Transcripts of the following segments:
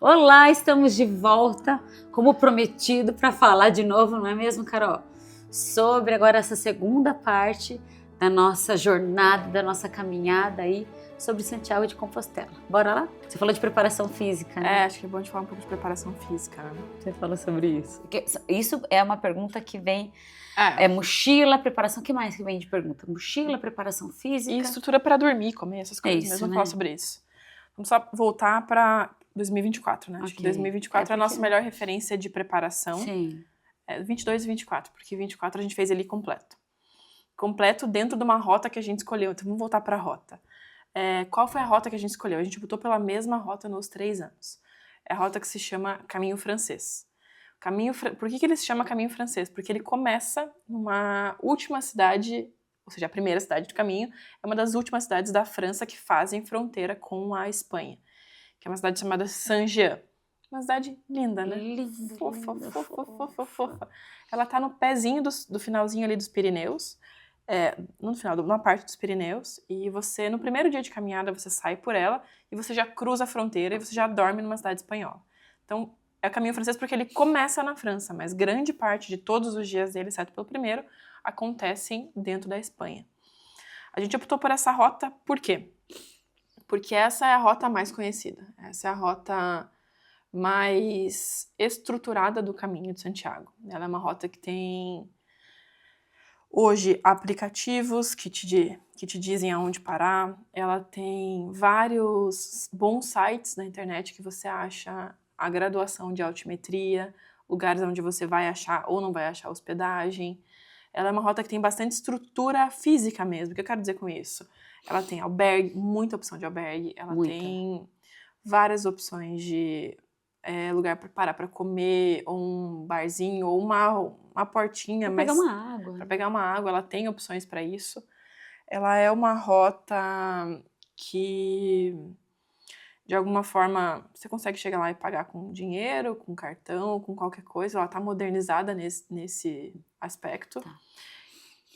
Olá, estamos de volta, como prometido, para falar de novo, não é mesmo, Carol? Sobre agora essa segunda parte da nossa jornada, da nossa caminhada aí, sobre Santiago de Compostela. Bora lá? Você falou de preparação física, né? Acho que é bom a gente falar um pouco de preparação física, né? Você falou sobre isso. Isso é uma pergunta que vem... É mochila, preparação, o que mais que vem de pergunta? Mochila, preparação física... E estrutura para dormir, comer, essas coisas. isso, Mas vamos né? falar sobre isso. Vamos só voltar para 2024, né? Acho que 2024 é a nossa melhor referência de preparação. Sim. 22 e 24, porque 24 a gente fez ele completo. Completo dentro de uma rota que a gente escolheu. Então vamos voltar para a rota. Qual foi a rota que a gente escolheu? A gente botou pela mesma rota nos 3 anos. É a rota que se chama Caminho Francês. Por que ele se chama Caminho Francês? Porque ele começa numa última cidade, ou seja, a primeira cidade do caminho, é uma das últimas cidades da França que fazem fronteira com a Espanha, que é uma cidade chamada Saint-Jean. Uma cidade linda, né? Linda, Fofa. Ela tá no pezinho do finalzinho ali dos Pirineus, no final, numa parte dos Pirineus, e você, no primeiro dia de caminhada, você sai por ela e você já cruza a fronteira e você já dorme numa cidade espanhola. Então, é o Caminho Francês porque ele começa na França, mas grande parte de todos os dias dele, exceto pelo primeiro, acontecem dentro da Espanha. A gente optou por essa rota por quê? Porque essa é a rota mais conhecida. Essa é a rota mais estruturada do Caminho de Santiago. Ela é uma rota que tem, hoje, aplicativos que te dizem aonde parar. Ela tem vários bons sites na internet que você acha a graduação de altimetria, lugares onde você vai achar ou não vai achar hospedagem. Ela é uma rota que tem bastante estrutura física mesmo. O que eu quero dizer com isso? Ela tem albergue, muita opção de albergue. Ela tem várias opções de lugar para parar para comer, ou um barzinho, ou uma portinha. Para pegar uma água. Para pegar uma água, ela tem opções para isso. Ela é uma rota que, de alguma forma, você consegue chegar lá e pagar com dinheiro, com cartão, com qualquer coisa. Ela está modernizada nesse aspecto. Tá.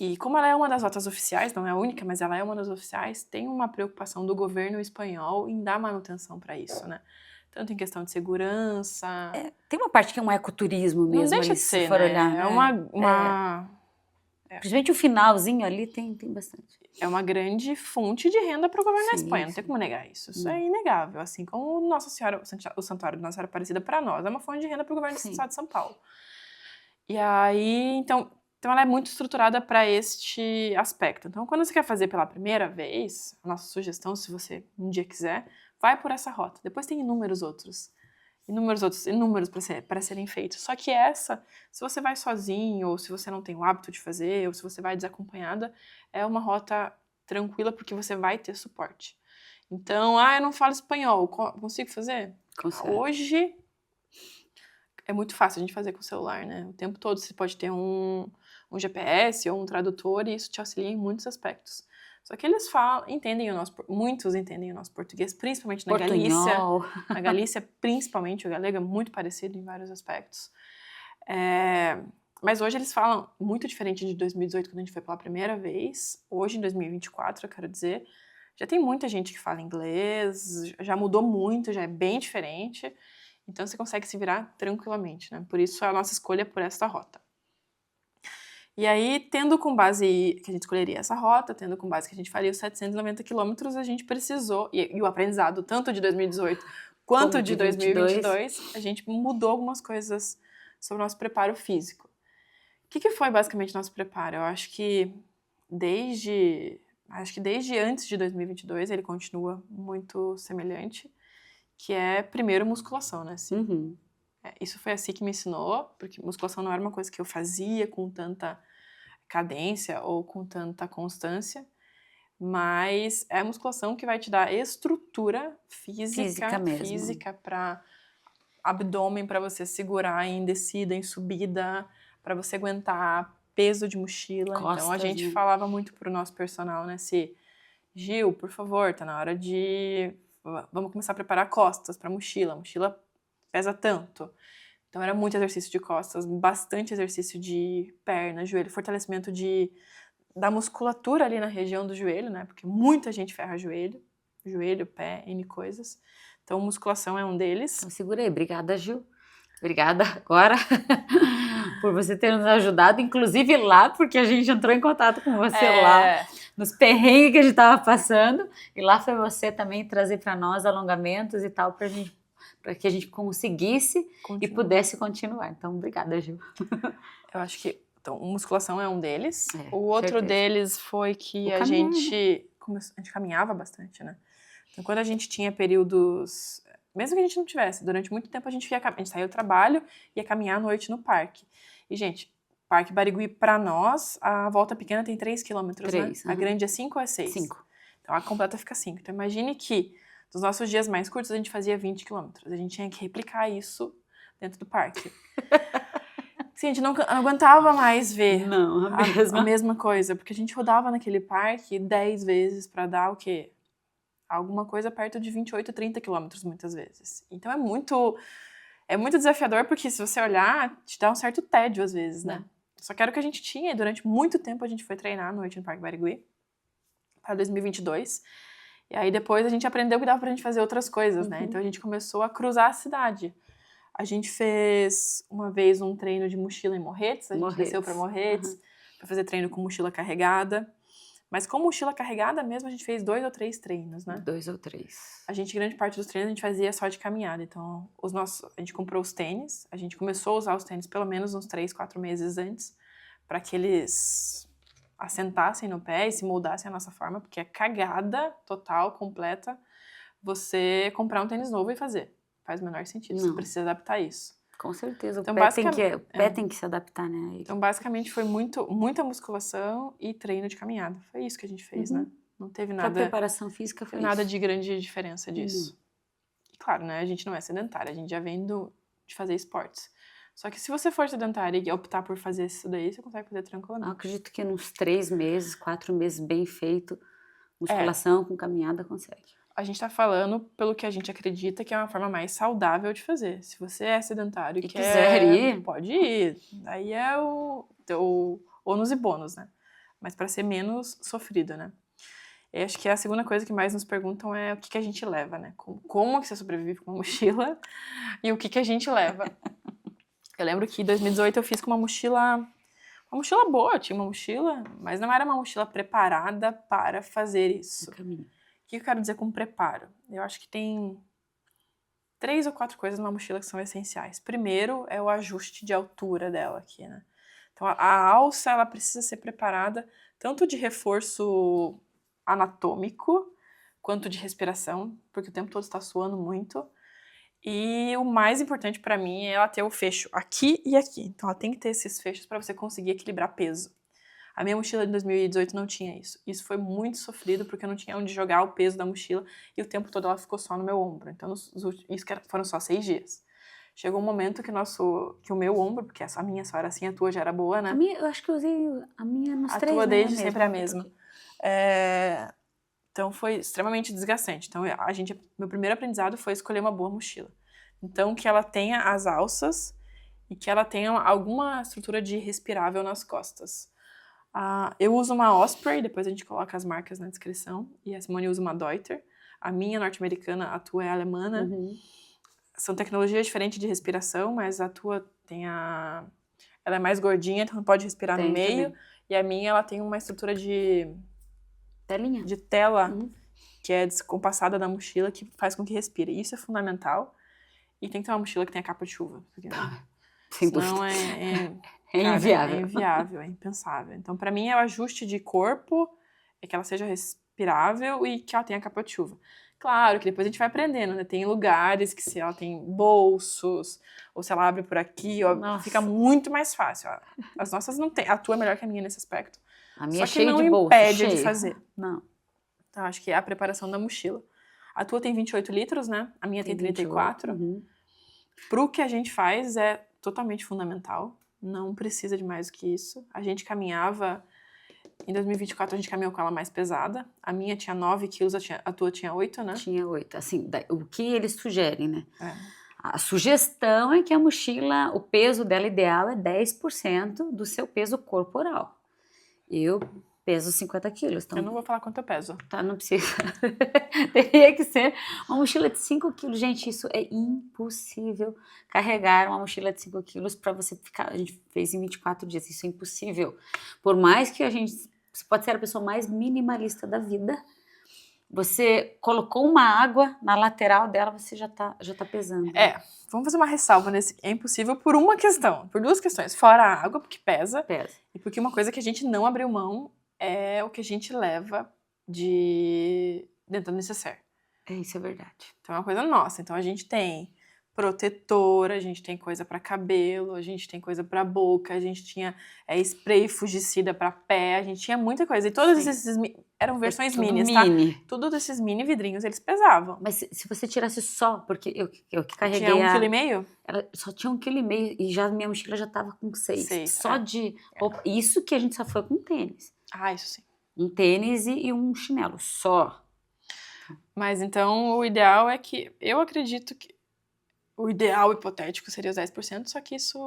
E como ela é uma das rotas oficiais, não é a única, mas ela é uma das oficiais, tem uma preocupação do governo espanhol em dar manutenção para isso, né? Tanto em questão de segurança... tem uma parte que é um ecoturismo mesmo. Não deixa ali, de ser, se for né? olhar. Principalmente o finalzinho ali tem bastante. É uma grande fonte de renda para o governo da Espanha, não tem como negar isso. Isso é inegável, assim como Nossa Senhora, o Santuário de Nossa Senhora Aparecida para nós é uma fonte de renda para o governo do estado de São Paulo. E aí, então ela é muito estruturada para este aspecto. Então, quando você quer fazer pela primeira vez, a nossa sugestão, se você um dia quiser, vai por essa rota. Depois tem inúmeros para serem feitos. Só que essa, se você vai sozinho, ou se você não tem o hábito de fazer, ou se você vai desacompanhada, é uma rota tranquila porque você vai ter suporte. Então, eu não falo espanhol, consigo fazer? Consegue. Hoje é muito fácil a gente fazer com o celular, né? O tempo todo você pode ter um GPS ou um tradutor e isso te auxilia em muitos aspectos. Só que eles muitos entendem o nosso português, principalmente na Galícia. Na Galícia, principalmente, o galego é muito parecido em vários aspectos. Mas hoje eles falam muito diferente de 2018, quando a gente foi pela primeira vez. Hoje, em 2024, eu quero dizer, já tem muita gente que fala inglês, já mudou muito, já é bem diferente. Então, você consegue se virar tranquilamente, né? Por isso, a nossa escolha é por esta rota. E aí, tendo com base que a gente escolheria essa rota, tendo com base que a gente faria os 790 quilômetros, a gente precisou, e o aprendizado tanto de 2018 quanto de 2022, a gente mudou algumas coisas sobre o nosso preparo físico. O que foi basicamente nosso preparo? Eu acho que desde antes de 2022 ele continua muito semelhante, que é primeiro musculação, né? Isso foi assim que me ensinou, porque musculação não era uma coisa que eu fazia com tanta cadência ou com tanta constância, mas é a musculação que vai te dar estrutura física para abdômen, para você segurar em descida, em subida, para você aguentar peso de mochila. Costas, então a gente falava muito pro nosso personal, né? Gil, por favor, tá na hora de... Vamos começar a preparar costas para mochila. A mochila pesa tanto. Então era muito exercício de costas, bastante exercício de perna, joelho, fortalecimento da musculatura ali na região do joelho, né? Porque muita gente ferra joelho, pé, N coisas. Então, musculação é um deles. Então, segura aí. Obrigada, Gil. Obrigada agora por você ter nos ajudado, inclusive lá, porque a gente entrou em contato com você lá, nos perrengues que a gente estava passando, e lá foi você também trazer para nós alongamentos e tal, para que a gente conseguisse e pudesse continuar. Então, obrigada, Gil. Eu acho que então, musculação é um deles. O outro certeza. deles foi que a gente caminhava bastante, né? Então, quando a gente tinha períodos, mesmo que a gente não tivesse, durante muito tempo a gente saía do trabalho e ia caminhar à noite no parque. E, gente, Parque Barigui, para nós, a volta pequena tem 3 quilômetros, né? A grande é 5 ou é 6? 5. Então, a completa fica 5. Então, imagine que nos nossos dias mais curtos a gente fazia 20 quilômetros. A gente tinha que replicar isso dentro do parque. Sim, a gente não aguentava mais ver a mesma coisa, porque a gente rodava naquele parque 10 vezes para dar o quê? Alguma coisa perto de 28, 30 quilômetros muitas vezes. Então é muito desafiador, porque se você olhar, te dá um certo tédio às vezes, né? Só que era o que a gente tinha, e durante muito tempo a gente foi treinar à noite no Parque Barigui, para 2022. E aí depois a gente aprendeu que dava pra gente fazer outras coisas, né? Então a gente começou a cruzar a cidade. A gente fez uma vez um treino de mochila em Morretes, a gente desceu para Morretes, para fazer treino com mochila carregada. Mas com mochila carregada mesmo, a gente fez 2 ou 3 treinos, né? 2 ou 3. Grande parte dos treinos a gente fazia só de caminhada. Então, a gente comprou os tênis, a gente começou a usar os tênis pelo menos uns 3, 4 meses antes, para que eles assentassem no pé e se moldassem à nossa forma, porque é cagada total, completa, você comprar um tênis novo e fazer. Faz o menor sentido, você precisa adaptar isso. Com certeza, então, o pé tem que se adaptar, né? Então, basicamente, foi muita musculação e treino de caminhada. Foi isso que a gente fez, né? Não teve nada... Pra preparação física foi nada de grande diferença disso. E claro, né? A gente não é sedentária, a gente já vem de fazer esportes. Só que se você for sedentária e optar por fazer isso daí, você consegue fazer tranquilamente. Eu acredito que uns 3 meses, 4 meses bem feito, musculação com caminhada consegue. A gente tá falando pelo que a gente acredita que é uma forma mais saudável de fazer. Se você é sedentário e quiser ir, pode ir. Aí é o ônus e bônus, né? Mas para ser menos sofrido, né? Eu acho que a segunda coisa que mais nos perguntam é o que a gente leva, né? Como que você sobrevive com uma mochila e o que a gente leva. Eu lembro que em 2018 eu fiz com uma mochila boa, tinha uma mochila, mas não era uma mochila preparada para fazer isso. O que eu quero dizer com preparo? Eu acho que tem 3 ou 4 coisas numa mochila que são essenciais. Primeiro é o ajuste de altura dela aqui, né? Então a alça, ela precisa ser preparada tanto de reforço anatômico quanto de respiração, porque o tempo todo está suando muito. E o mais importante para mim é ela ter o fecho aqui e aqui. Então ela tem que ter esses fechos para você conseguir equilibrar peso. A minha mochila de 2018 não tinha isso. Isso foi muito sofrido, porque eu não tinha onde jogar o peso da mochila e o tempo todo ela ficou só no meu ombro. Então, foram só 6 dias. Chegou um momento que o meu ombro, porque a minha só era assim, a tua já era boa, né? Eu acho que eu usei a minha nos 3, a tua desde sempre é a mesma. Então, foi extremamente desgastante. Então, meu primeiro aprendizado foi escolher uma boa mochila. Então, que ela tenha as alças e que ela tenha alguma estrutura de respirável nas costas. Eu uso uma Osprey, depois a gente coloca as marcas na descrição, e a Simone usa uma Deuter. A minha norte-americana, a tua é alemã, né? São tecnologias diferentes de respiração, mas a tua ela é mais gordinha, então pode respirar no meio, também. E a minha, ela tem uma estrutura de telinha, de tela, que é descompassada da mochila, que faz com que respire. Isso é fundamental. E tem que ter uma mochila que tenha capa de chuva, porque senão é inviável. É inviável, é impensável. Então, para mim, é o ajuste de corpo, é que ela seja respirável e que ela tenha capa de chuva. Claro que depois a gente vai aprendendo, né? Tem lugares que se ela tem bolsos, ou se ela abre por aqui, ó, fica muito mais fácil. Ó. As nossas não tem. A tua é melhor que a minha nesse aspecto. A minha só que não de bolso, impede de fazer. Não. Então, acho que é a preparação da mochila. A tua tem 28 litros, né? A minha tem 34. Pro que a gente faz é totalmente fundamental. Não precisa de mais do que isso. A gente caminhava... Em 2024, a gente caminhou com ela mais pesada. A minha tinha 9 quilos, a tua tinha 8, né? Tinha 8. Assim, o que eles sugerem, né? A sugestão é que a mochila, o peso dela ideal é 10% do seu peso corporal. Eu peso 50 quilos. Então, Eu não vou falar quanto eu peso. tá, não precisa. Teria que ser uma mochila de 5 quilos. Gente, isso é impossível. Carregar uma mochila de 5 quilos para você ficar... A gente fez em 24 dias. Isso é impossível. Por mais que a gente... Você pode ser a pessoa mais minimalista da vida. Você colocou uma água na lateral dela, você já tá pesando. Vamos fazer uma ressalva nesse. É impossível por uma questão. Por duas questões. Fora a água, porque pesa. Pesa. E porque uma coisa que a gente não abriu mão é o que a gente leva dentro do necessaire. Isso é verdade. Então é uma coisa nossa. Então a gente tem protetor, a gente tem coisa para cabelo, a gente tem coisa para boca, a gente tinha spray fungicida para pé, a gente tinha muita coisa. E todos esses eram versões minis, tá? Todos esses mini vidrinhos, eles pesavam. Mas se você tirasse só, porque eu que carreguei tinha 1,5 kg? Ela só tinha 1,5 kg e já minha mochila já tava com 6. Só de roupa. Isso que a gente só foi com tênis. Isso sim. Um tênis e um chinelo, só. Mas então o ideal é que... Eu acredito que o ideal hipotético seria os 10%, só que isso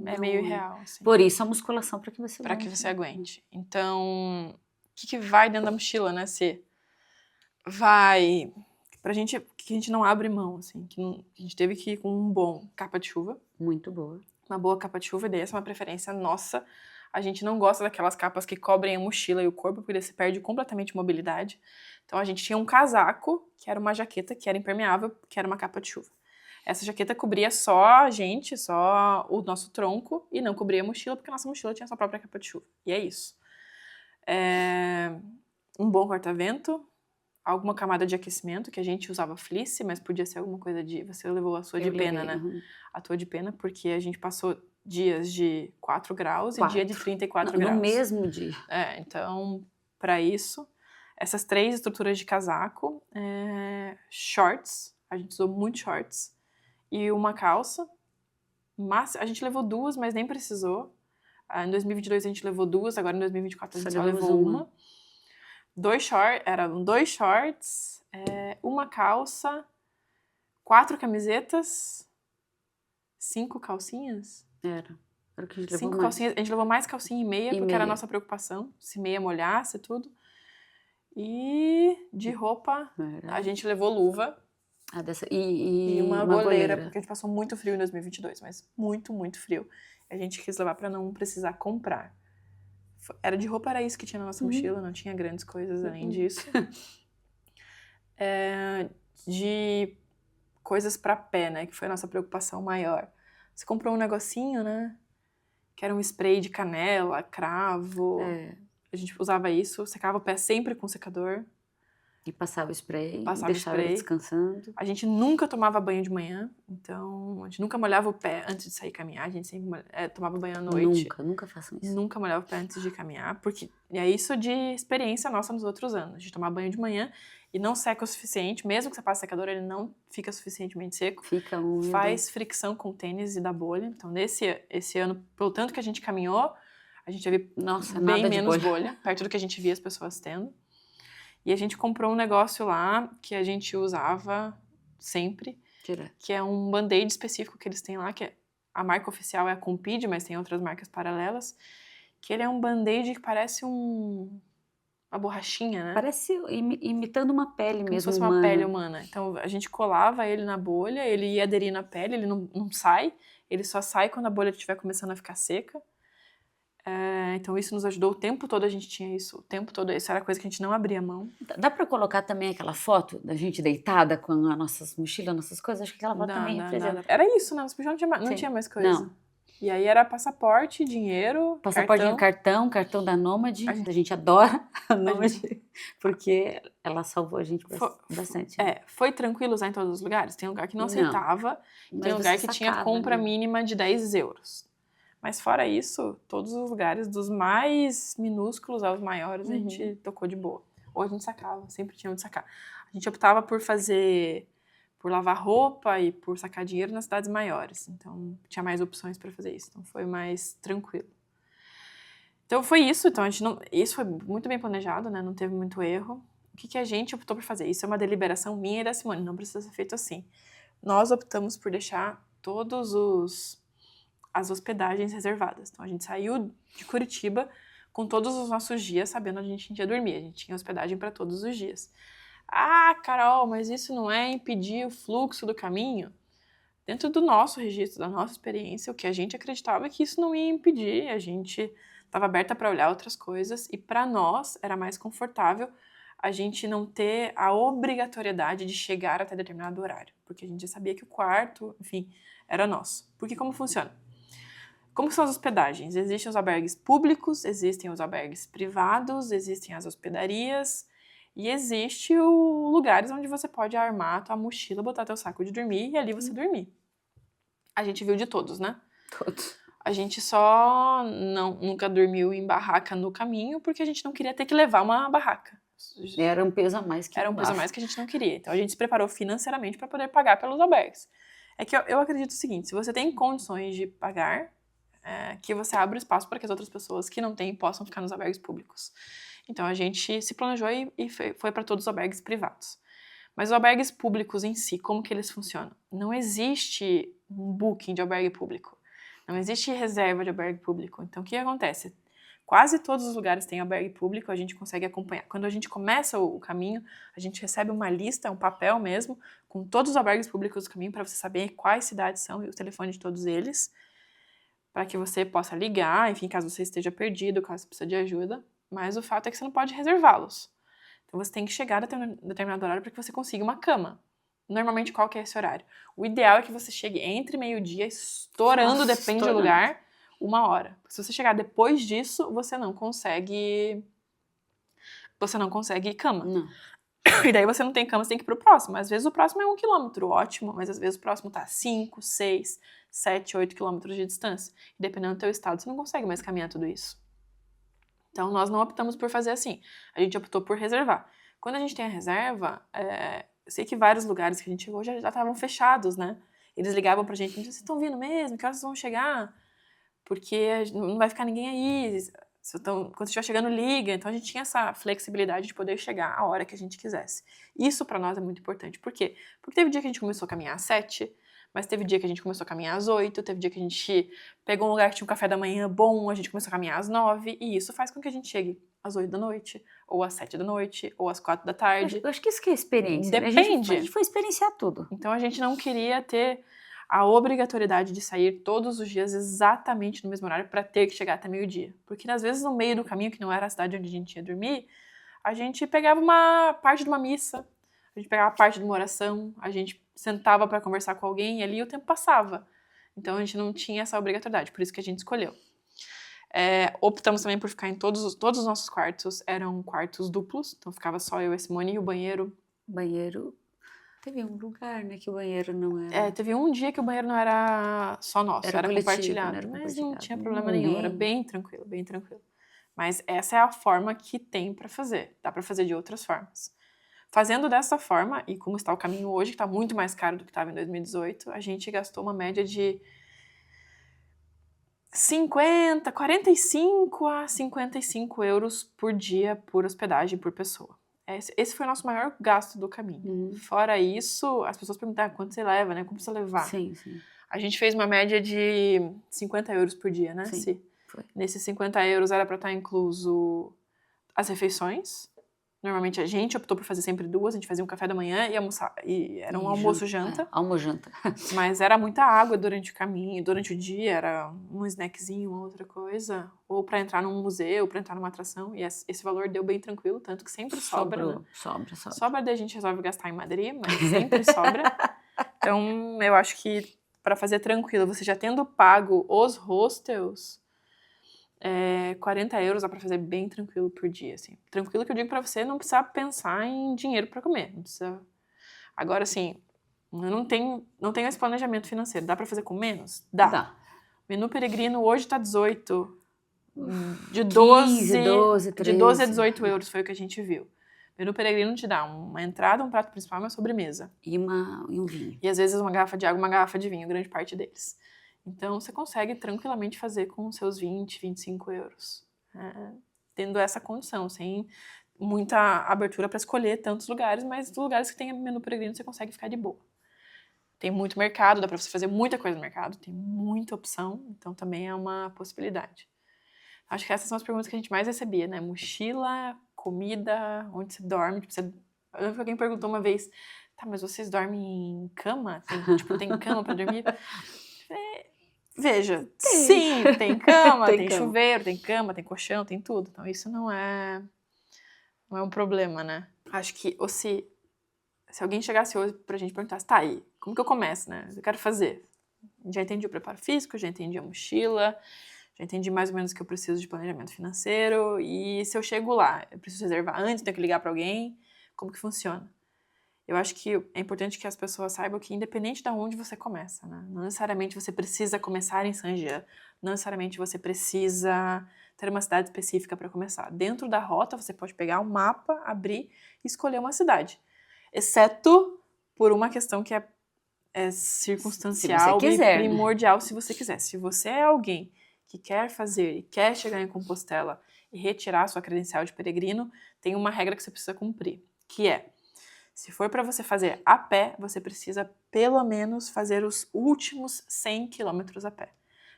é meio irreal. Assim. Por isso a musculação, para que você aguente. Para que você aguente. Então, o que vai dentro da mochila, né? Se vai... Pra gente, que a gente não abre mão, assim. Que a gente teve que ir com um bom capa de chuva. Muito boa. Uma boa capa de chuva, e daí essa é uma preferência nossa. A gente não gosta daquelas capas que cobrem a mochila e o corpo, porque daí você perde completamente mobilidade. Então a gente tinha um casaco, que era uma jaqueta, que era impermeável, que era uma capa de chuva. Essa jaqueta cobria só a gente, só o nosso tronco, e não cobria a mochila, porque a nossa mochila tinha sua própria capa de chuva. E é isso. Um bom corta-vento, alguma camada de aquecimento, que a gente usava fleece, mas podia ser alguma coisa de... Você levou a sua de pena, né? A tua de pena, porque a gente passou dias de 4 graus e dia de 34 graus. No mesmo dia. Então, para isso, essas 3 estruturas de casaco, shorts, a gente usou muito shorts, e uma calça. Mas a gente levou 2, mas nem precisou. Em 2022 a gente levou 2, agora em 2024 a gente só levou uma. Eram 2 shorts, uma calça, 4 camisetas, 5 calcinhas. Era o que a gente levou 5 mais. calcinhas. A gente levou mais calcinha e meia, porque era a nossa preocupação. Se meia molhasse, tudo. E de roupa, a gente levou luva. E uma goleira, porque a gente passou muito frio em 2022, mas muito, muito frio. A gente quis levar para não precisar comprar. Era de roupa, era isso que tinha na nossa mochila, não tinha grandes coisas além disso. De coisas para pé, né, que foi a nossa preocupação maior. Você comprou um negocinho, né, que era um spray de canela, cravo. A gente usava isso, secava o pé sempre com secador. E passava o spray, deixava ele descansando. A gente nunca tomava banho de manhã, então a gente nunca molhava o pé antes de sair caminhar, a gente sempre tomava banho à noite. Nunca façam isso. Nunca molhava o pé antes de caminhar, porque é isso de experiência nossa nos outros anos, de tomar banho de manhã e não seca o suficiente, mesmo que você passe secador, ele não fica suficientemente seco. Fica úmido. Faz fricção com o tênis e dá bolha. Então, esse ano, pelo tanto que a gente caminhou, a gente teve bem menos bolha, perto do que a gente via as pessoas tendo. E a gente comprou um negócio lá que a gente usava sempre, que é um band-aid específico que eles têm lá, que a marca oficial é a Compede, mas tem outras marcas paralelas, que ele é um band-aid que parece uma borrachinha, né? Parece imitando uma pele mesmo. Como se fosse uma pele humana. Então a gente colava ele na bolha, ele ia aderir na pele, ele não sai, ele só sai quando a bolha estiver começando a ficar seca. Então isso nos ajudou o tempo todo, a gente tinha isso o tempo todo, isso era coisa que a gente não abria mão. Dá pra colocar também aquela foto da gente deitada com as nossas mochilas, nossas coisas? Acho que aquela foto também representa. Era isso, né? Nossa mochila não tinha mais coisa. Não. E aí era passaporte, dinheiro, cartão da Nômade. A gente adora a Nômade, porque ela salvou a gente bastante. Foi tranquilo usar em todos os lugares? Tem lugar que não aceitava, tem lugar que tinha compra mínima de 10 euros. Mas fora isso, todos os lugares, dos mais minúsculos aos maiores, a gente tocou de boa. Ou a gente sacava, sempre tinha onde sacar. A gente optava por lavar roupa e por sacar dinheiro nas cidades maiores. Então, tinha mais opções para fazer isso. Então, foi mais tranquilo. Então, foi isso. Então, isso foi muito bem planejado, né? Não teve muito erro. O que a gente optou por fazer? Isso é uma deliberação minha e da Simone. Não precisa ser feito assim. Nós optamos por deixar as hospedagens reservadas. Então, a gente saiu de Curitiba com todos os nossos dias, sabendo onde a gente ia dormir. A gente tinha hospedagem para todos os dias. Ah, Carol, mas isso não é impedir o fluxo do caminho? Dentro do nosso registro, da nossa experiência, o que a gente acreditava é que isso não ia impedir, a gente estava aberta para olhar outras coisas e para nós era mais confortável a gente não ter a obrigatoriedade de chegar até determinado horário, porque a gente já sabia que o quarto, enfim, era nosso. Porque como funciona? Como são as hospedagens? Existem os albergues públicos, existem os albergues privados, existem as hospedarias e existe o lugares onde você pode armar a tua mochila, botar teu saco de dormir e ali você dormir. A gente viu de todos, né? Todos. A gente só nunca dormiu em barraca no caminho porque a gente não queria ter que levar uma barraca. Era um peso a mais que Era um não peso a dava. mais que a gente não queria. Então a gente se preparou financeiramente para poder pagar pelos albergues. É que eu acredito o seguinte, se você tem condições de pagar, que você abre espaço para que as outras pessoas que não têm possam ficar nos albergues públicos. Então a gente se planejou e foi para todos os albergues privados. Mas os albergues públicos em si, como que eles funcionam? Não existe um booking de albergue público. Não existe reserva de albergue público. Então o que acontece? Quase todos os lugares têm albergue público, a gente consegue acompanhar. Quando a gente começa o caminho, a gente recebe uma lista, um papel mesmo, com todos os albergues públicos do caminho, para você saber quais cidades são e o telefone de todos eles, para que você possa ligar, enfim, caso você esteja perdido, caso você precise de ajuda. Mas o fato é que você não pode reservá-los. Então você tem que chegar a determinado horário para que você consiga uma cama. Normalmente, qual que é esse horário? O ideal é que você chegue entre meio-dia, estourando, depende do lugar, 1 hora. Se você chegar depois disso, você não consegue cama. Não. E daí você não tem cama, você tem que ir pro próximo. Às vezes o próximo é 1 quilômetro, ótimo, mas às vezes o próximo tá 5, 6, 7, 8 quilômetros de distância. E dependendo do teu estado, você não consegue mais caminhar tudo isso. Então, nós não optamos por fazer assim. A gente optou por reservar. Quando a gente tem a reserva, eu sei que vários lugares que a gente chegou já estavam fechados, né? Eles ligavam pra gente, vocês estão vindo mesmo? Que horas vocês vão chegar? Porque não vai ficar ninguém aí. Quando você estiver chegando, liga. Então, a gente tinha essa flexibilidade de poder chegar a hora que a gente quisesse. Isso pra nós é muito importante. Por quê? Porque teve dia que a gente começou a caminhar às 7, mas teve dia que a gente começou a caminhar às 8, teve dia que a gente pegou um lugar que tinha um café da manhã bom, a gente começou a caminhar às 9, e isso faz com que a gente chegue às 8 da noite, ou às 7 da noite, ou às 4 da tarde. Eu acho que isso que é experiência. Depende. Né? A gente foi experienciar tudo. Então a gente não queria ter a obrigatoriedade de sair todos os dias exatamente no mesmo horário para ter que chegar até meio-dia. Porque às vezes no meio do caminho, que não era a cidade onde a gente ia dormir, a gente pegava uma parte de uma missa, a gente pegava parte de uma oração, a gente sentava para conversar com alguém e ali o tempo passava. Então a gente não tinha essa obrigatoriedade, por isso que a gente escolheu. Optamos também por ficar em todos os nossos quartos, eram quartos duplos, então ficava só eu e a Simone e o banheiro. Banheiro. Teve um lugar, né, que o banheiro não era. Teve um dia que o banheiro não era só nosso, era coletivo, compartilhado, né, era mas compartilhado. não tinha problema nenhum, era bem tranquilo, bem tranquilo. Mas essa é a forma que tem para fazer, dá para fazer de outras formas. Fazendo dessa forma, e como está o caminho hoje, que está muito mais caro do que estava em 2018, a gente gastou uma média de 45 a 55 euros por dia por hospedagem por pessoa. Esse foi o nosso maior gasto do caminho. Fora isso, as pessoas perguntaram quanto você leva, né? Como você levar? Sim, sim. A gente fez uma média de 50 euros por dia, né? Sim, foi. Nesses 50 euros era para estar incluso as refeições. Normalmente a gente optou por fazer sempre 2, a gente fazia um café da manhã e almoçar, e era um almoço-janta. Almoço-janta. Mas era muita água durante o caminho, durante o dia, era um snackzinho, uma outra coisa. Ou para entrar num museu, para entrar numa atração. E esse valor deu bem tranquilo, tanto que sempre sobra. Sobrou, né? sobra. Sobra, daí a gente resolve gastar em Madrid, mas sempre sobra. Então, eu acho que para fazer tranquilo, você já tendo pago os hostels, 40 euros dá pra fazer bem tranquilo por dia, assim. Tranquilo que eu digo pra você não precisar pensar em dinheiro pra comer. Não precisa... Agora, assim, eu não tenho esse planejamento financeiro. Dá pra fazer com menos? Dá. Menu peregrino hoje tá 18. De 12 a 18 euros foi o que a gente viu. Menu peregrino te dá uma entrada, um prato principal e uma sobremesa. E um vinho. E às vezes uma garrafa de água, uma garrafa de vinho, grande parte deles. Então, você consegue tranquilamente fazer com os seus 20, 25 euros. Tendo essa condição, sem muita abertura para escolher tantos lugares, mas os lugares que tem menu peregrino você consegue ficar de boa. Tem muito mercado, dá para você fazer muita coisa no mercado, tem muita opção, então também é uma possibilidade. Acho que essas são as perguntas que a gente mais recebia, né? Mochila, comida, onde você dorme. Tipo, eu lembro que alguém perguntou uma vez, tá, mas vocês dormem em cama? Tem cama pra dormir? Veja, sim, tem cama, tem cama. chuveiro, tem cama, tem colchão, tem tudo. Então isso não é um problema, né? Acho que se alguém chegasse hoje pra gente e perguntasse, tá aí, como que eu começo, né? Eu quero fazer. Já entendi o preparo físico, já entendi a mochila, já entendi mais ou menos o que eu preciso de planejamento financeiro. E se eu chego lá, eu preciso reservar antes, tenho que ligar pra alguém, como que funciona? Eu acho que é importante que as pessoas saibam que independente de onde você começa, né? Não necessariamente você precisa começar em Saint-Jean, não necessariamente você precisa ter uma cidade específica para começar. Dentro da rota, você pode pegar um mapa, abrir e escolher uma cidade. Exceto por uma questão que é circunstancial se quiser, e primordial, se você quiser. Se você é alguém que quer fazer e quer chegar em Compostela e retirar sua credencial de peregrino, tem uma regra que você precisa cumprir, que é: se for para você fazer a pé, você precisa pelo menos fazer os últimos 100 quilômetros a pé.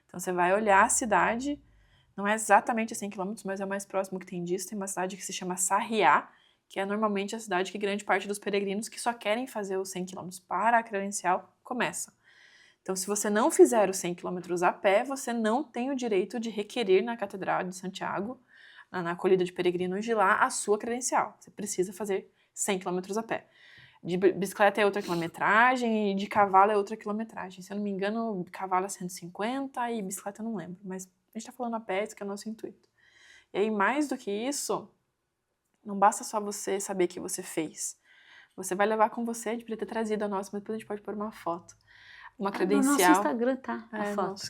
Então você vai olhar a cidade, não é exatamente 100 quilômetros, mas é o mais próximo que tem disso. Tem uma cidade que se chama Sarriá, que é normalmente a cidade que grande parte dos peregrinos que só querem fazer os 100 quilômetros para a credencial começam. Então, se você não fizer os 100 quilômetros a pé, você não tem o direito de requerer na Catedral de Santiago, na acolhida de peregrinos de lá, a sua credencial. Você precisa fazer 100 quilômetros a pé. De bicicleta é outra quilometragem e de cavalo é outra quilometragem. Se eu não me engano, cavalo é 150 e bicicleta eu não lembro. Mas a gente tá falando a pé, esse que é o nosso intuito. E aí, mais do que isso, não basta só você saber que você fez. Você vai levar com você, a gente podia ter trazido a nossa, mas depois a gente pode pôr uma foto. Uma credencial. No nosso Instagram tá a foto.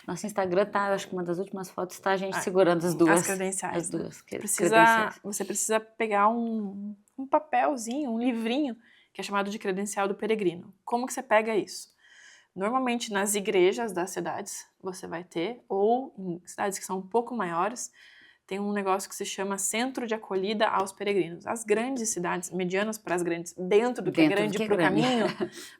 Nosso Instagram tá, eu acho que uma das últimas fotos tá a gente segurando as duas. As credenciais. As duas credenciais. Você precisa pegar um papelzinho, um livrinho, que é chamado de credencial do peregrino. Como que você pega isso? Normalmente nas igrejas das cidades você vai ter, ou em cidades que são um pouco maiores, tem um negócio que se chama Centro de Acolhida aos Peregrinos. As grandes cidades, medianas para as grandes, dentro do que é grande para o caminho,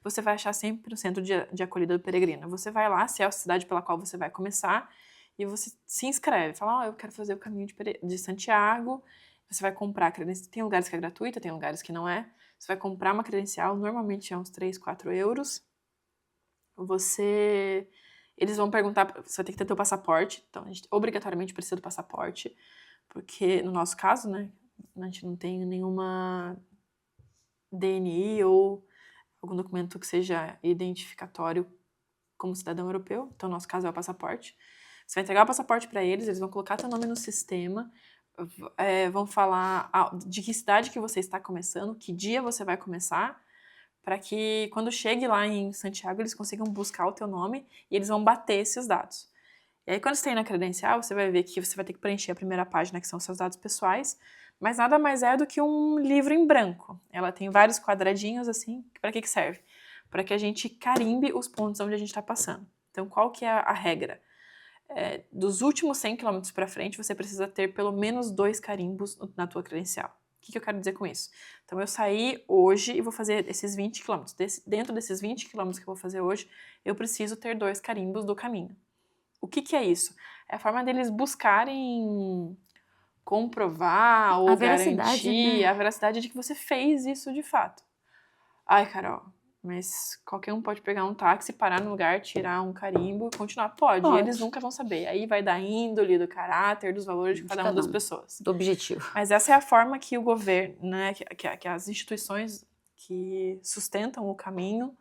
você vai achar sempre o Centro de Acolhida do Peregrino. Você vai lá, se é a cidade pela qual você vai começar, e você se inscreve. Fala, eu quero fazer o caminho de Santiago. Você vai comprar a credencial. Tem lugares que é gratuita, tem lugares que não é. Você vai comprar uma credencial, normalmente é uns 3, 4 euros. Eles vão perguntar, você vai ter que ter teu passaporte, então a gente obrigatoriamente precisa do passaporte, porque no nosso caso, né, a gente não tem nenhuma DNI ou algum documento que seja identificatório como cidadão europeu, então no nosso caso é o passaporte. Você vai entregar o passaporte para eles vão colocar teu nome no sistema, vão falar de que cidade que você está começando, que dia você vai começar, para que quando chegue lá em Santiago eles consigam buscar o teu nome e eles vão bater esses dados. E aí quando você tem na credencial, você vai ver que você vai ter que preencher a primeira página, que são seus dados pessoais, mas nada mais é do que um livro em branco. Ela tem vários quadradinhos assim, para que serve? Para que a gente carimbe os pontos onde a gente está passando. Então qual que é a regra? Dos últimos 100 km para frente, você precisa ter pelo menos 2 carimbos na tua credencial. O que eu quero dizer com isso? Então, eu saí hoje e vou fazer esses 20 km. Dentro desses 20 km que eu vou fazer hoje, eu preciso ter 2 carimbos do caminho. O que é isso? É a forma deles buscarem comprovar ou garantir a veracidade de que você fez isso de fato. Ai, Carol, mas qualquer um pode pegar um táxi, parar no lugar, tirar um carimbo e continuar? Pode. Eles nunca vão saber. Aí vai dar índole, do caráter, dos valores de cada uma das pessoas. Do objetivo. Mas essa é a forma que o governo, né, que as instituições que sustentam o caminho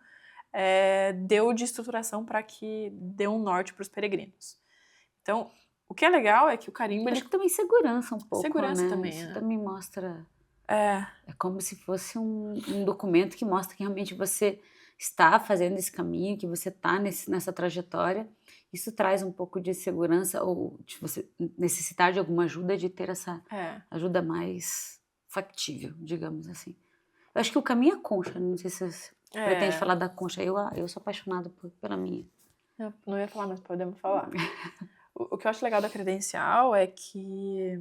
deu de estruturação para que dê um norte para os peregrinos. Então, o que é legal é que o carimbo... Acho que também segurança um pouco, segurança né? também, Isso né? também mostra... É como se fosse um documento que mostra que realmente você está fazendo esse caminho, que você está nessa trajetória. Isso traz um pouco de segurança, ou de você necessitar de alguma ajuda, de ter essa ajuda mais factível, digamos assim. Eu acho que o caminho é a concha, não sei se você pretende falar da concha. Eu sou apaixonada pela minha. Eu não ia falar, mas podemos falar. O que eu acho legal da credencial é que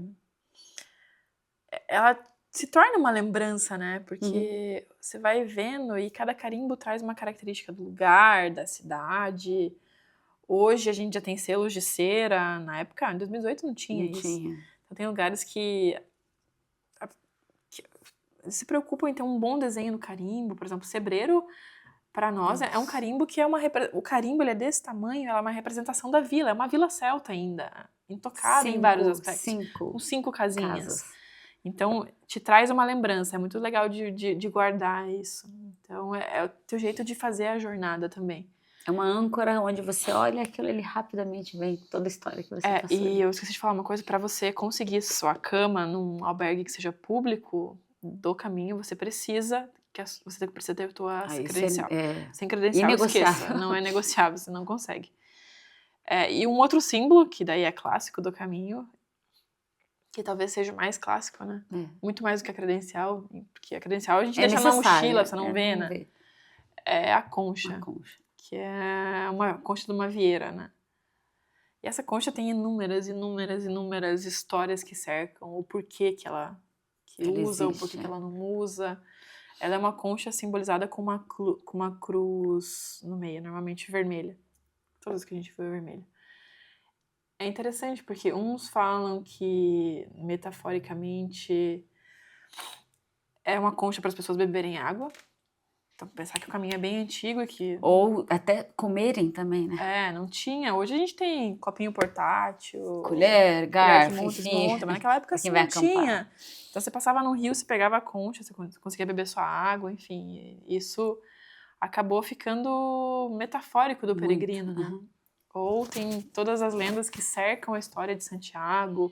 ela se torna uma lembrança, né? Porque você vai vendo e cada carimbo traz uma característica do lugar, da cidade, Hoje a gente já tem selos de cera. Na época, em 2018 não tinha Não isso. tinha. Então tem lugares que se preocupam em ter um bom desenho no carimbo. Por exemplo, Sebreiro, para nós, é um carimbo que é o carimbo ele é desse tamanho, ela é uma representação da vila. É uma vila celta ainda, intocada em vários aspectos. Com 5 casinhas. casas. Então, te traz uma lembrança. É muito legal de guardar isso. Então, é o teu jeito de fazer a jornada também. É uma âncora onde você olha aquilo, ele rapidamente vem toda a história que você passou. E eu esqueci de falar uma coisa, para você conseguir sua cama num albergue que seja público do caminho, você precisa ter a tua credencial. Sem credencial, esqueça. Não é negociável, você não consegue. E um outro símbolo, que daí é clássico do caminho, que talvez seja o mais clássico, né? Muito mais do que a credencial, porque a credencial a gente deixa na mochila, você não vê, né? É a concha. Que é uma concha de uma vieira, né? E essa concha tem inúmeras histórias que cercam o porquê que ela usa, existe, o porquê que ela não usa. Ela é uma concha simbolizada com uma cruz no meio, normalmente vermelha. Todas que a gente vê é vermelha. É interessante porque uns falam que, metaforicamente, é uma concha para as pessoas beberem água. Então, pensar que o caminho é bem antigo e que... Ou até comerem também, né? Não tinha. Hoje a gente tem copinho portátil... Colher, garfo, enfim. Mas naquela época assim não tinha. Então, você passava no rio, você pegava a concha, você conseguia beber sua água, enfim. Isso acabou ficando metafórico do peregrino, né? Ou tem todas as lendas que cercam a história de Santiago,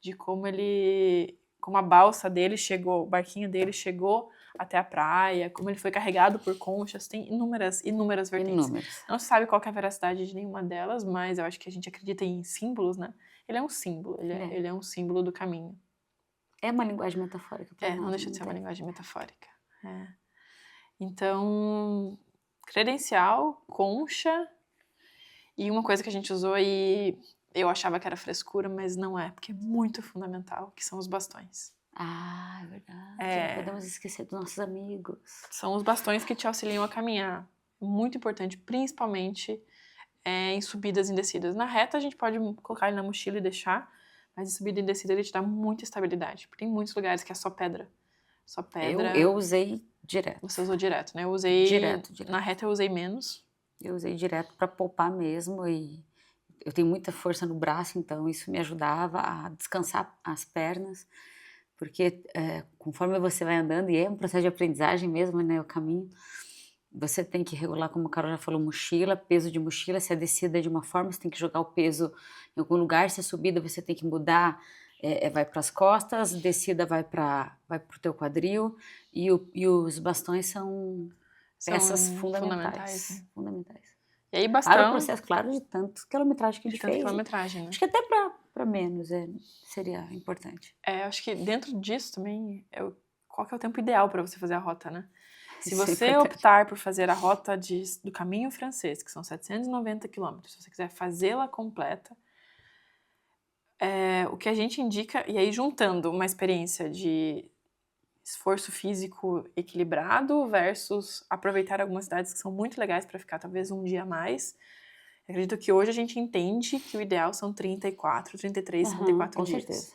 de como a balsa dele chegou, o barquinho dele chegou até a praia, como ele foi carregado por conchas, tem inúmeras vertentes. Não se sabe qual que é a veracidade de nenhuma delas, mas eu acho que a gente acredita em símbolos, né? Ele é um símbolo, ele é um símbolo do caminho. É uma linguagem metafórica. Não deixa de ser uma linguagem metafórica. Então, credencial, concha, e uma coisa que a gente usou e eu achava que era frescura, mas não é, porque é muito fundamental, que são os bastões. É verdade. Não podemos esquecer dos nossos amigos. São os bastões que te auxiliam a caminhar. Muito importante, principalmente em subidas e descidas. Na reta a gente pode colocar ele na mochila e deixar, mas em subida e descida ele te dá muita estabilidade. Porque tem muitos lugares que é só pedra. Só pedra. Eu usei direto. Você usou direto, né? Eu usei... Direto. Na reta eu usei menos. Eu usei direto para poupar mesmo e eu tenho muita força no braço, então isso me ajudava a descansar as pernas. Porque conforme você vai andando, e é um processo de aprendizagem mesmo, né, o caminho, você tem que regular, como a Carol já falou, mochila, peso de mochila. Se a descida é de uma forma, você tem que jogar o peso em algum lugar. Se a subida, você tem que mudar, vai para as costas, descida vai para o teu quadril, e os bastões são peças fundamentais. E aí, bastão... Para o processo, claro, de tanta quilometragem que a gente fez. Né? Acho que até para menos seria importante. Acho que dentro disso também, qual que é o tempo ideal para você fazer a rota, né? Se você optar por fazer a rota do caminho francês, que são 790 quilômetros, se você quiser fazê-la completa, o que a gente indica, e aí juntando uma experiência de esforço físico equilibrado versus aproveitar algumas cidades que são muito legais para ficar talvez um dia a mais. Eu acredito que hoje a gente entende que o ideal são 34 dias. Com certeza.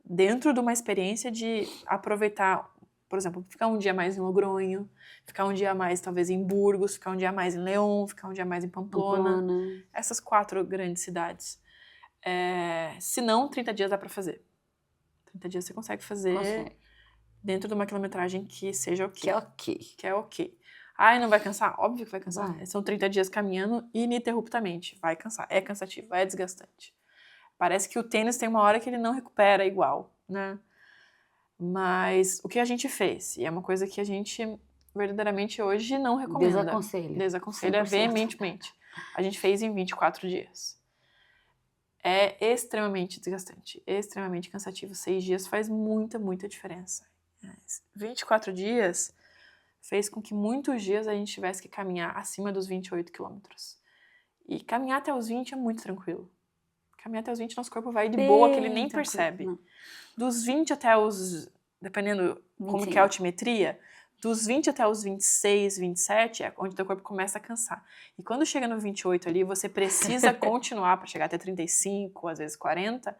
Dentro de uma experiência de aproveitar, por exemplo, ficar um dia mais em Logronho, ficar um dia a mais talvez em Burgos, ficar um dia a mais em León, ficar um dia a mais em Pamplona. Essas 4 grandes cidades. Se não, 30 dias dá para fazer. 30 dias você consegue fazer dentro de uma quilometragem que seja ok. Que é ok. Não vai cansar? Óbvio que vai cansar. São 30 dias caminhando ininterruptamente. Vai cansar. É cansativo, é desgastante. Parece que o tênis tem uma hora que ele não recupera igual, né? Mas o que a gente fez? E é uma coisa que a gente verdadeiramente hoje não recomenda. Desaconselha veementemente. A gente fez em 24 dias. É extremamente desgastante, extremamente cansativo. 6 dias faz muita, muita diferença. 24 dias fez com que muitos dias a gente tivesse que caminhar acima dos 28 quilômetros. E caminhar até os 20 é muito tranquilo. Caminhar até os 20, nosso corpo vai de boa, que ele nem percebe. Dos 20 até os... Dependendo 25. como que é a altimetria, dos 20 até os 26, 27 é onde teu corpo começa a cansar. E quando chega no 28 ali, você precisa continuar para chegar até 35, às vezes 40,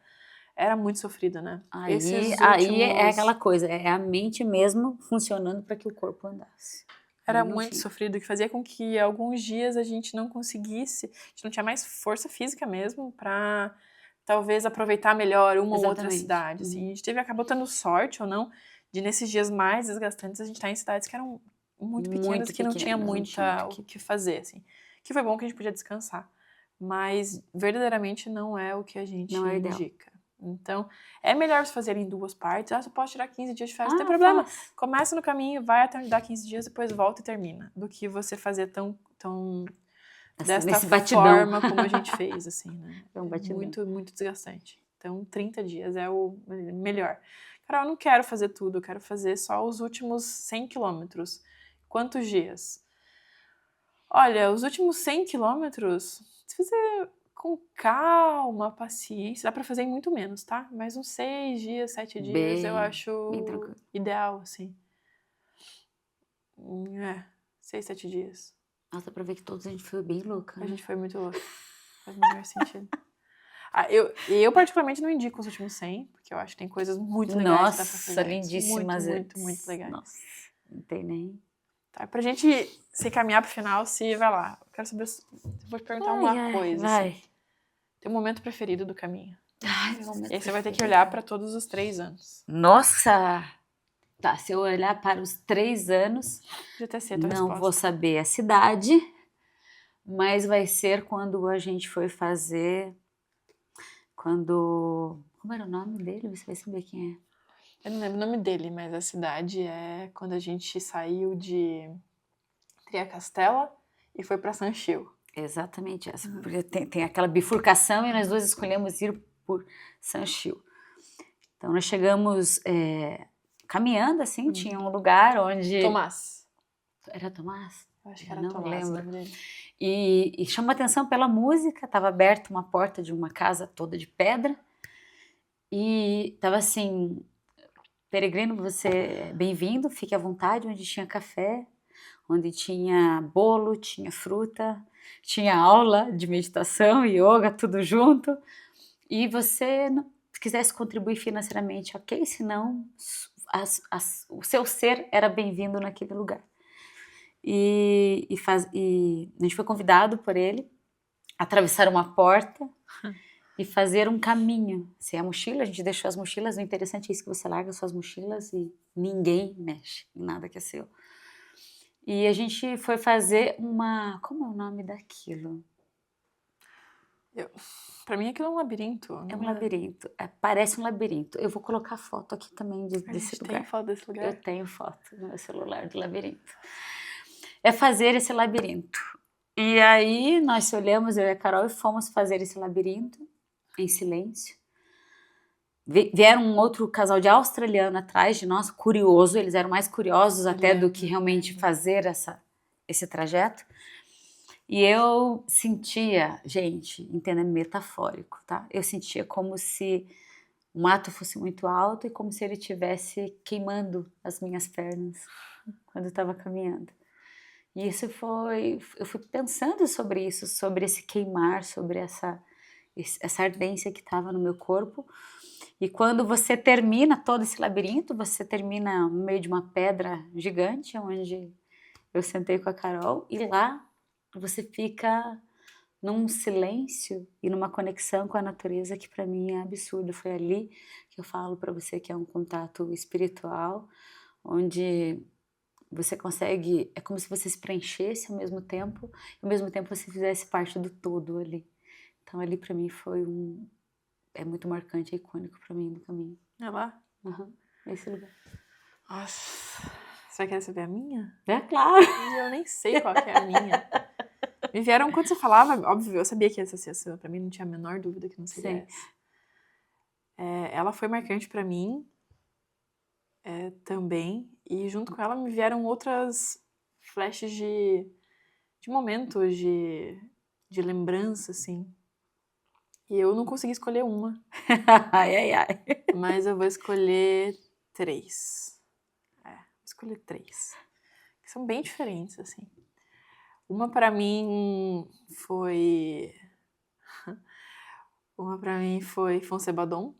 era muito sofrido, né? Aí é aquela coisa, é a mente mesmo funcionando para que o corpo andasse. Era muito sofrido, que fazia com que alguns dias a gente não conseguisse, a gente não tinha mais força física mesmo para talvez aproveitar melhor uma ou outra cidade. Assim. A gente acabou tendo sorte ou não, de nesses dias mais desgastantes a gente estar em cidades que eram muito pequenas, que não tinha muita o que fazer. Assim. Que foi bom que a gente podia descansar. Mas verdadeiramente não é o que a gente indica. Então, é melhor você fazer em 2 partes. Você pode tirar 15 dias de férias, não tem problema. Começa no caminho, vai até dar 15 dias, depois volta e termina. Do que você fazer tão desta forma como a gente fez, assim, né? É muito, muito desgastante. Então, 30 dias é o melhor. Cara, eu não quero fazer tudo, eu quero fazer só os últimos 100 quilômetros. Quantos dias? Olha, os últimos 100 quilômetros, se fizer com calma, paciência, dá pra fazer em muito menos, tá? Mas uns 6 dias, 7 dias eu acho ideal, assim. 6, 7 dias. Nossa, pra ver que todos a gente foi bem louca, né? A gente foi muito louca. Faz o menor sentido. Eu particularmente não indico os últimos 100, porque eu acho que tem coisas muito legais que dá pra fazer. Nossa, lindíssimas. Muito legais. Nossa, não tem nem... Tá, pra gente se caminhar pro final, vai lá. Eu quero saber, vou te perguntar uma coisa. Vai. Assim. Teu momento preferido do caminho? E aí você vai ter que olhar pra todos os 3 anos. Nossa! Tá, se eu olhar para os 3 anos, não vou saber a cidade, mas vai ser quando a gente foi fazer... Como era o nome dele? Você vai saber quem é. Eu não lembro o nome dele, mas a cidade é quando a gente saiu de Triacastela e foi para Sanchil. Exatamente essa, porque tem aquela bifurcação e nós dois escolhemos ir por Sanchil. Então nós chegamos caminhando assim, tinha um lugar onde... Tomás. Era Tomás? Eu acho que era Tomás. Não lembro. E chamou atenção pela música, estava aberta uma porta de uma casa toda de pedra e estava assim... Peregrino, você é bem-vindo, fique à vontade, onde tinha café, onde tinha bolo, tinha fruta, tinha aula de meditação, yoga, tudo junto. E você, se quisesse contribuir financeiramente, ok, senão o seu ser era bem-vindo naquele lugar. E a gente foi convidado por ele a atravessar uma porta e fazer um caminho. Sem a mochila, a gente deixou as mochilas. O interessante é isso, que você larga suas mochilas e ninguém mexe em nada que é seu. E a gente foi fazer uma... Como é o nome daquilo? Pra mim aquilo é um labirinto. É um labirinto. Parece um labirinto. Eu vou colocar foto aqui também desse lugar. Tem foto desse lugar? Eu tenho foto no meu celular do labirinto. É fazer esse labirinto. E aí nós olhamos, eu e a Carol, e fomos fazer esse labirinto em silêncio. Vieram um outro casal de australiano atrás de nós, curioso, eles eram mais curiosos até do que realmente fazer esse trajeto. E eu sentia, gente, entenda, metafórico, tá? Eu sentia como se o mato fosse muito alto e como se ele estivesse queimando as minhas pernas quando eu estava caminhando. E eu fui pensando sobre isso, sobre esse queimar, sobre essa ardência que estava no meu corpo. E quando você termina todo esse labirinto, você termina no meio de uma pedra gigante, onde eu sentei com a Carol, e lá você fica num silêncio e numa conexão com a natureza que para mim é absurdo. Foi ali que eu falo para você que é um contato espiritual, onde você consegue, é como se você se preenchesse ao mesmo tempo você fizesse parte do todo ali. Então ali para mim é muito marcante, é icônico para mim no caminho. É lá? Esse lugar. Nossa, você vai querer saber a minha? É claro! Eu nem sei qual que é a minha. Me vieram, quando você falava, óbvio, eu sabia que essa ia ser, pra mim não tinha a menor dúvida que não seria essa. Ela foi marcante pra mim também, e junto com ela me vieram outras flashes de momentos de lembrança, assim. E eu não consegui escolher uma. Ai. Mas eu vou escolher 3. Vou escolher 3. que são bem diferentes, assim. Uma pra mim foi Fonsebadon.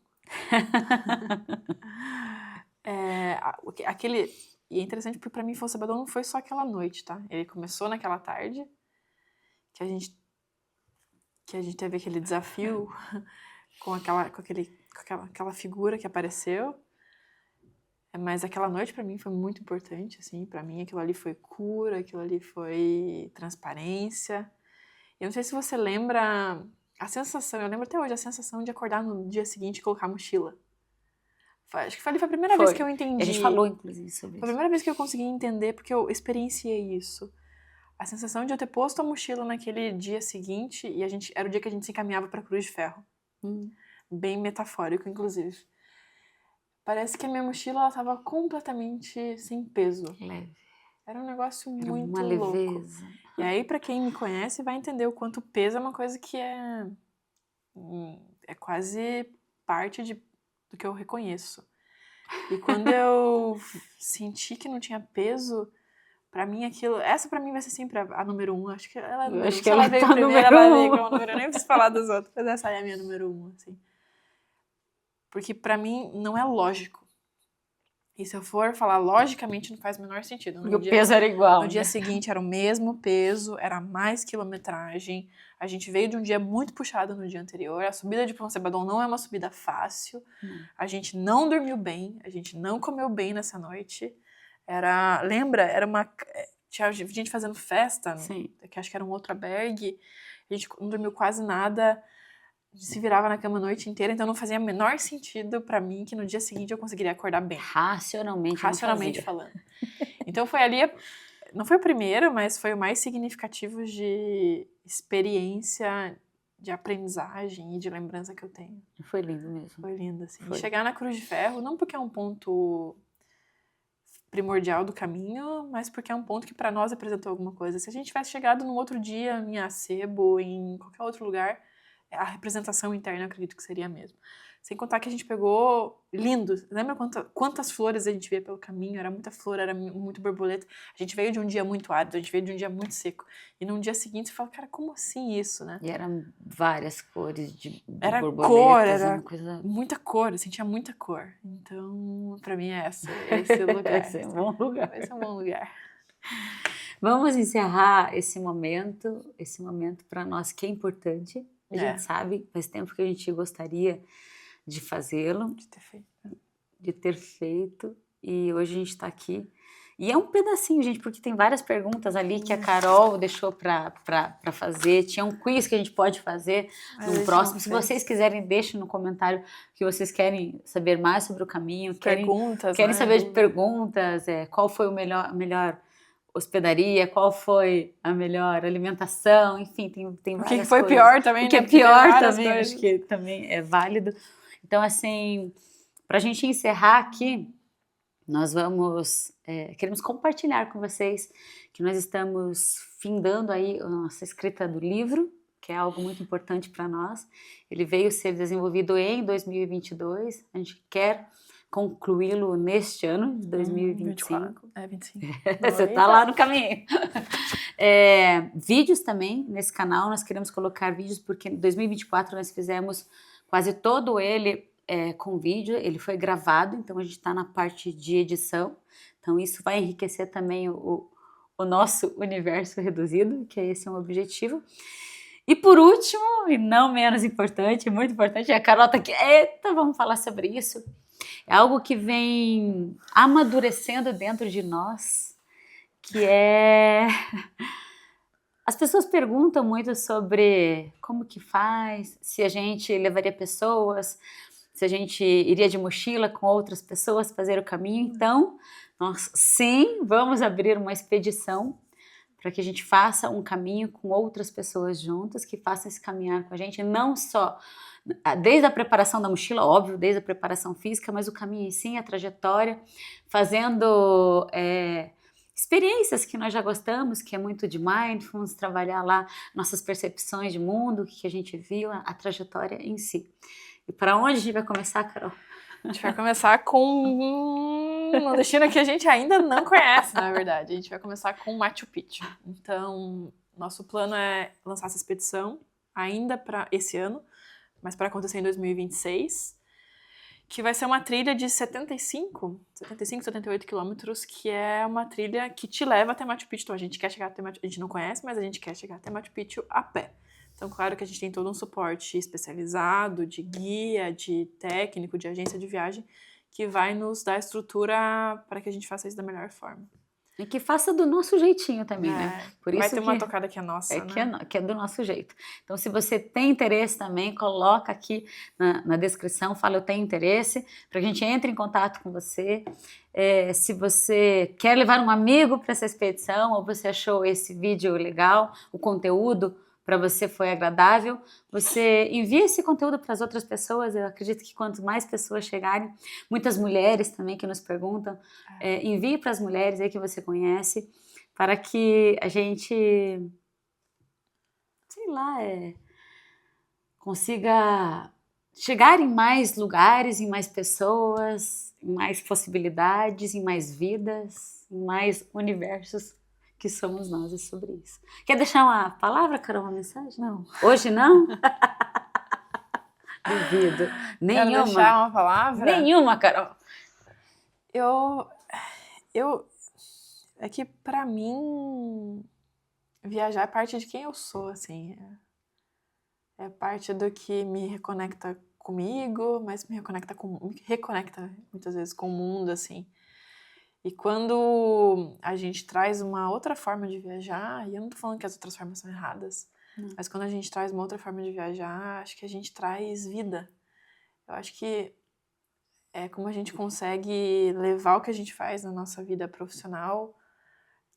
E é interessante porque pra mim Fonsebadon não foi só aquela noite, tá? Ele começou naquela tarde, que a gente teve aquele desafio com aquela figura que apareceu. Mas aquela noite pra mim foi muito importante, assim. Pra mim aquilo ali foi cura, aquilo ali foi transparência. Eu não sei se você lembra a sensação, eu lembro até hoje a sensação de acordar no dia seguinte e colocar a mochila. Acho que foi a primeira vez que eu entendi. A gente falou, inclusive, sobre isso. Foi a primeira vez que eu consegui entender, porque eu experienciei isso. A sensação de eu ter posto a mochila naquele dia seguinte, e era o dia que a gente se encaminhava pra Cruz de Ferro. Bem metafórico, inclusive. Parece que a minha mochila ela tava completamente sem peso. Leve. Era um negócio muito uma louco. Leveza. E aí, pra quem me conhece, vai entender o quanto peso é uma coisa que é quase parte do que eu reconheço. E quando eu senti que não tinha peso, pra mim essa pra mim vai ser sempre a número 1. Acho que ela é a número 1. Se ela veio primeiro, ela veio como número 1. Eu nem preciso falar das outras, mas essa é a minha número 1, assim. Porque pra mim não é lógico. E se eu for falar logicamente, não faz o menor sentido. Porque o peso era igual. No dia seguinte era o mesmo peso, era mais quilometragem. A gente veio de um dia muito puxado no dia anterior. A subida de Fonsebadon não é uma subida fácil. A gente não dormiu bem, a gente não comeu bem nessa noite. Lembra? Tinha gente fazendo festa, Sim. Que acho que era um outro albergue. A gente não dormiu quase nada. A gente se virava na cama a noite inteira, então não fazia o menor sentido pra mim que no dia seguinte eu conseguiria acordar bem. Racionalmente falando. Então foi ali, não foi o primeiro, mas foi o mais significativo de experiência, de aprendizagem e de lembrança que eu tenho. Foi lindo mesmo. Foi lindo, assim. E chegar na Cruz de Ferro, não porque é um ponto primordial do caminho, mas porque é um ponto que pra nós representou alguma coisa. Se a gente tivesse chegado num outro dia em Acebo, em qualquer outro lugar, a representação interna eu acredito que seria a mesma. Sem contar que a gente pegou lindos. Lembra quantas flores a gente via pelo caminho? Era muita flor, era muito borboleta. A gente veio de um dia muito árido, a gente veio de um dia muito seco. E no dia seguinte você fala, cara, como assim isso, né? E eram várias cores de era borboletas. Cor, era coisa... muita cor, eu sentia muita cor. Então, pra mim é esse lugar. Esse é um bom lugar. Esse é um bom lugar. Vamos encerrar esse momento para nós que é importante. A gente sabe, faz tempo que a gente gostaria de fazê-lo, de ter feito, e hoje a gente está aqui. E é um pedacinho, gente, porque tem várias perguntas ali que a Carol deixou para fazer. Tinha um quiz que a gente pode fazer no próximo. Se vocês quiserem, deixem no comentário que vocês querem saber mais sobre o caminho, querem saber de perguntas, qual foi a melhor hospedaria, qual foi a melhor alimentação, enfim, tem várias coisas. O que foi pior também, O que é pior também, acho que também é válido. Então, assim, para a gente encerrar aqui, nós queremos compartilhar com vocês que nós estamos findando aí a nossa escrita do livro, que é algo muito importante para nós. Ele veio ser desenvolvido em 2022, a gente quer concluí-lo neste ano de 2025. 25. Você está lá no caminho. Vídeos também nesse canal, nós queremos colocar vídeos porque em 2024 nós fizemos quase todo ele com vídeo, ele foi gravado, então a gente está na parte de edição, então isso vai enriquecer também o nosso universo reduzido, que esse é um objetivo. E por último, e não menos importante, muito importante, a Carol está aqui, vamos falar sobre isso. É algo que vem amadurecendo dentro de nós, que é... As pessoas perguntam muito sobre como que faz, se a gente levaria pessoas, se a gente iria de mochila com outras pessoas fazer o caminho. Então, nós sim vamos abrir uma expedição para que a gente faça um caminho com outras pessoas juntas, que façam esse caminhar com a gente, não só desde a preparação da mochila, óbvio, desde a preparação física, mas o caminho em si, a trajetória, fazendo experiências que nós já gostamos, que é muito de mindfulness, trabalhar lá nossas percepções de mundo, o que a gente viu, a trajetória em si. E para onde a gente vai começar, Carol? A gente vai começar com Um destino que a gente ainda não conhece, na verdade. A gente vai começar com Machu Picchu. Então, nosso plano é lançar essa expedição ainda para esse ano, mas para acontecer em 2026, que vai ser uma trilha de 78 quilômetros, que é uma trilha que te leva até Machu Picchu. Então, a gente quer chegar até Machu Picchu, a gente não conhece, mas a gente quer chegar até Machu Picchu a pé. Então, claro que a gente tem todo um suporte especializado de guia, de técnico, de agência de viagem, que vai nos dar estrutura para que a gente faça isso da melhor forma. E que faça do nosso jeitinho também, né? Por isso vai ter uma tocada que é nossa, que é do nosso jeito. Então, se você tem interesse também, coloca aqui na descrição, fala eu tenho interesse, para que a gente entre em contato com você. Se você quer levar um amigo para essa expedição, ou você achou esse vídeo legal, o conteúdo para você foi agradável, você envia esse conteúdo para as outras pessoas. Eu acredito que quanto mais pessoas chegarem, muitas mulheres também que nos perguntam, envie para as mulheres aí que você conhece, para que a gente, sei lá, consiga chegar em mais lugares, em mais pessoas, em mais possibilidades, em mais vidas, em mais universos que somos nós, é sobre isso. Quer deixar uma palavra, Carol, uma mensagem? Não. Hoje não? Duvido. Nenhuma. Quero deixar uma palavra? Nenhuma, Carol. É que pra mim viajar é parte de quem eu sou, assim. É parte do que me reconecta comigo, mas me reconecta muitas vezes com o mundo, assim. E quando a gente traz uma outra forma de viajar, e eu não tô falando que as outras formas são erradas, mas quando a gente traz uma outra forma de viajar, acho que a gente traz vida. Eu acho que é como a gente consegue levar o que a gente faz na nossa vida profissional,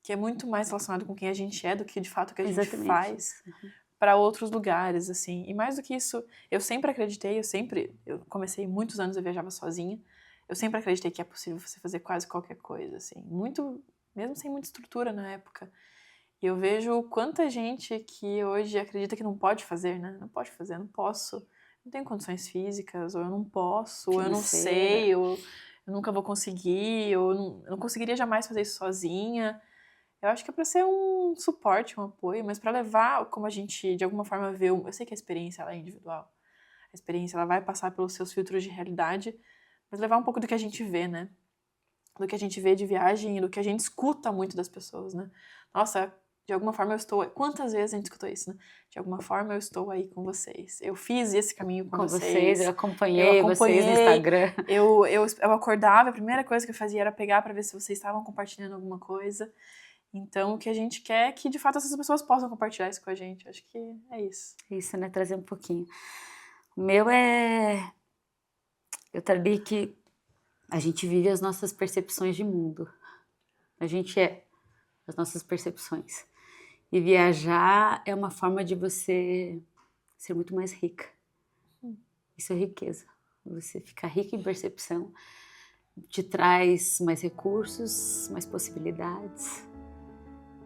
que é muito mais relacionado com quem a gente é do que de fato o que a gente faz, para outros lugares, assim. E mais do que isso, eu sempre acreditei, eu comecei muitos anos, eu viajava sozinha, eu sempre acreditei que é possível você fazer quase qualquer coisa, assim, mesmo sem muita estrutura na época. E eu vejo quanta gente que hoje acredita que não pode fazer, né? Não pode fazer, não posso, não tenho condições físicas, ou eu não posso, ou eu não sei, ou eu nunca vou conseguir, ou eu não conseguiria jamais fazer isso sozinha. Eu acho que é para ser um suporte, um apoio, mas para levar como a gente, de alguma forma, vê... Eu sei que a experiência ela é individual. A experiência ela vai passar pelos seus filtros de realidade, mas levar um pouco do que a gente vê, né? Do que a gente vê de viagem e do que a gente escuta muito das pessoas, né? Nossa, de alguma forma eu estou... Quantas vezes a gente escutou isso, né? De alguma forma eu estou aí com vocês. Eu fiz esse caminho com vocês. Eu acompanhei vocês no Instagram. Eu acordava, a primeira coisa que eu fazia era pegar para ver se vocês estavam compartilhando alguma coisa. Então, o que a gente quer é que, de fato, essas pessoas possam compartilhar isso com a gente. Acho que é isso. Isso, né? Trazer um pouquinho. O meu é... Eu traria que a gente vive as nossas percepções de mundo. A gente é as nossas percepções. E viajar é uma forma de você ser muito mais rica. Isso é riqueza. Você ficar rica em percepção te traz mais recursos, mais possibilidades,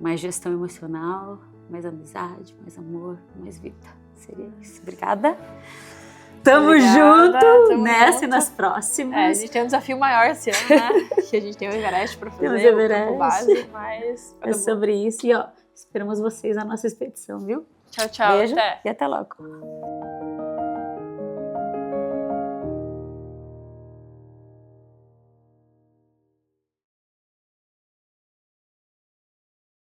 mais gestão emocional, mais amizade, mais amor, mais vida. Seria isso. Obrigada. Tamo junto nessa e nas próximas. A gente tem um desafio maior esse ano, né? Que a gente tem o Everest pra fazer, o campo base, mas... É sobre isso. E, ó, esperamos vocês na nossa expedição, viu? Tchau, tchau. Beijo até. E até logo.